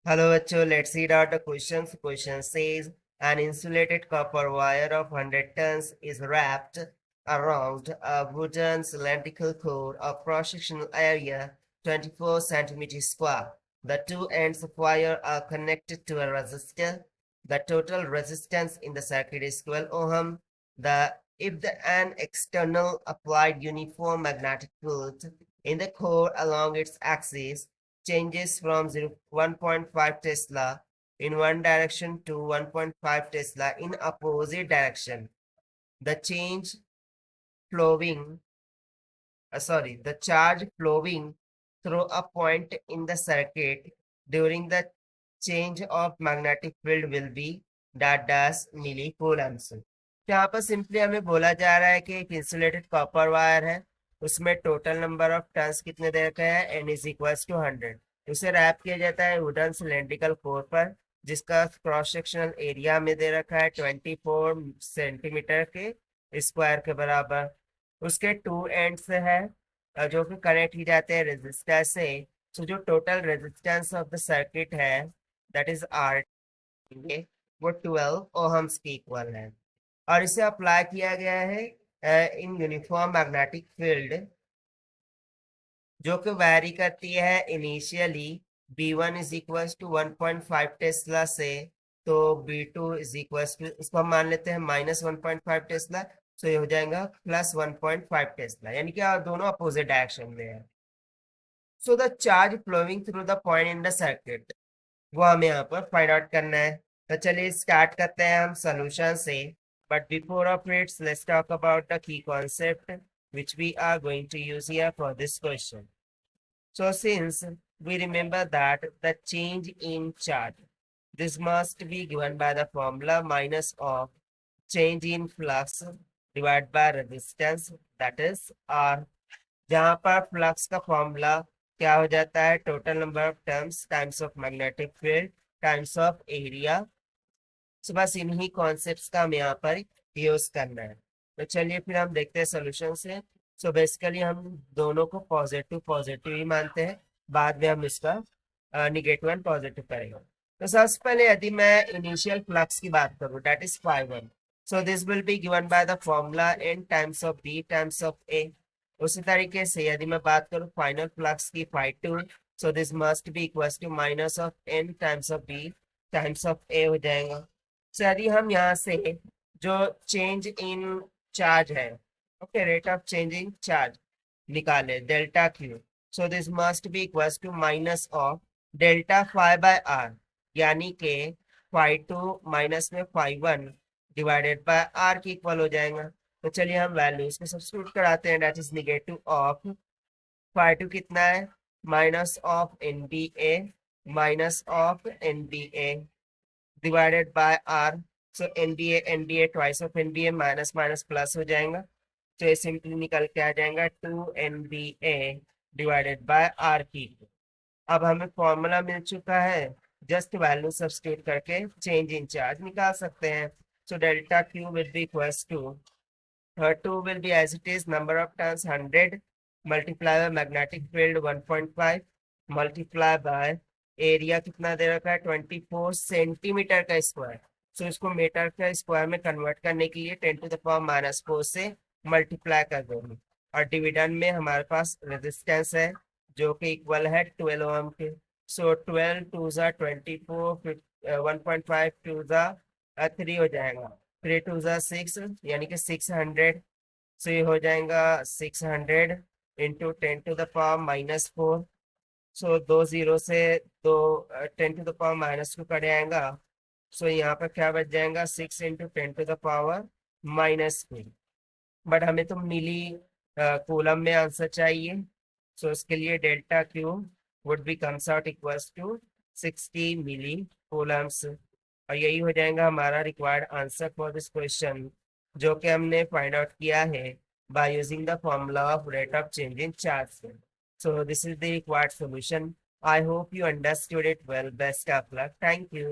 Hello, bachcho. Let's read out the questions. Question says an insulated copper wire of 100 tons is wrapped around a wooden cylindrical core of cross-sectional area 24 centimeters square. The two ends of wire are connected to a resistor. The total resistance in the circuit is 12 ohm. If an external applied uniform magnetic field in the core along its axis changes from 1.5 Tesla in one direction to 1.5 Tesla in opposite direction. The change flowing, the charge flowing through a point in the circuit during the change of magnetic field will be dash millicoulombs. यहाँ पर simply हमें बोला जा रहा है कि एक insulated copper wire है, उसमें टोटल नंबर ऑफ टर्न्स कितने दे रखे हैं, n इज इक्वल्स टू 100। उसे रैप किया जाता है वुडन सिलेंड्रिकल कोर पर, जिसका क्रॉस सेक्शनल एरिया में दे रखा है 24 सेंटीमीटर के स्क्वायर के बराबर। उसके टू एंड्स है जो कि कनेक्ट की जाते हैं रेजिस्टर से। तो जो total resistance of the circuit है दैट इज आर, वो 12 ओहम्स के इक्वल है। और इसे अप्लाई किया गया है इन यूनिफॉर्म मैग्नेटिक फील्ड जो कि वैरी करती है initially B1 is equal to 1.5 tesla से, तो B2 इज इक्वल टू, इसको हम मान लेते हैं -1.5 टेस्ला, तो ये हो जाएगा +1.5 टेस्ला, यानी कि दोनों अपोजिट डायरेक्शन में है। So the charge flowing through the point in the circuit, वो हमें यहाँ पर फाइंड आउट करना है। तो चलिए स्टार्ट करते हैं हम सोल्यूशन से। But before of its let's talk about the key concept which we are going to use here for this question. So since we remember that the change in charge, this must be given by the formula minus of change in flux divided by resistance, that is R, जहाँ पर flux का formula क्या हो जाता है, total number of terms times of magnetic field times of area. So बस इन्हीं concepts का हमें यहाँ पर यूज करना है। तो चलिए फिर हम देखते हैं सोल्यूशन से। सो बेसिकली हम दोनों को पॉजिटिव पॉजिटिव ही मानते हैं, बाद में हम इसका निगेटिव एंड पॉजिटिव करेंगे। तो सबसे पहले यदि मैं इनिशियल फ्लक्स की बात करूँ that is φ1, so this will be given by the formula n times of b times of a। उसी तरीके से यदि मैं बात करूँ फाइनल फ्लक्स की φ2, so this must be equals to minus of n times of b times of a हो जाएगा। सो यदि हम यहाँ से जो चेंज इन चार्ज है, okay, rate of changing charge निकाले delta Q, so this must be equals to minus of delta phi by R, यानी के φ2 माइनस में φ1 डिवाइडेड बाय आर की इक्वल हो जाएगा। तो चलिए हम वैल्यूज को सब्स्टिट्यूट कराते हैं, दैट इज निगेटिव ऑफ φ2 कितना है, minus of NBA minus of NBA divided by R. So NBA twice of NBA minus minus plus हो जाएगा, तो ये सिंपली निकल के आ जाएगा 2NBA डिवाइडेड बाय आर की। अब हमें फॉर्मूला मिल चुका है, जस्ट वैल्यू सब्स्टिट्यूट करके चेंज इन चार्ज निकाल सकते हैं। So delta Q will be equals to 2 will be as it is number of turns 100 multiply by magnetic field 1.5 multiply by area कितना दे रखा है 24 सेंटीमीटर का स्क्वायर। सो इसको मीटर का स्क्वायर में कन्वर्ट करने के लिए 10⁻⁻4 से मल्टीप्लाई कर देंगे, और डिविडेंड में हमारे पास रेजिस्टेंस है जो कि इक्वल है 12 ओम के। सो 12 2 ज़ा 24 1.5 2 ज़ा 3 हो जाएगा, 3 2 ज़ा 6 यानी कि 600। सो ये हो जाएगा 600 इंटू 10⁻⁻4। सो 2 जीरो से दो 10⁻⁻2 कट जाएगा। सो यहाँ पर क्या बच जाएगा 6 इंटू 10⁻⁻3। बट हमें तो मिली कूलम में आंसर चाहिए, सो इसके लिए delta Q would be comes out equals to 60 milli coulombs, और यही हो जाएगा हमारा required answer for this question, जो कि हमने फाइंड आउट किया है by using the formula of rate of change in charge. So this is the required solution. I hope you understood it well. Best of luck. Thank you.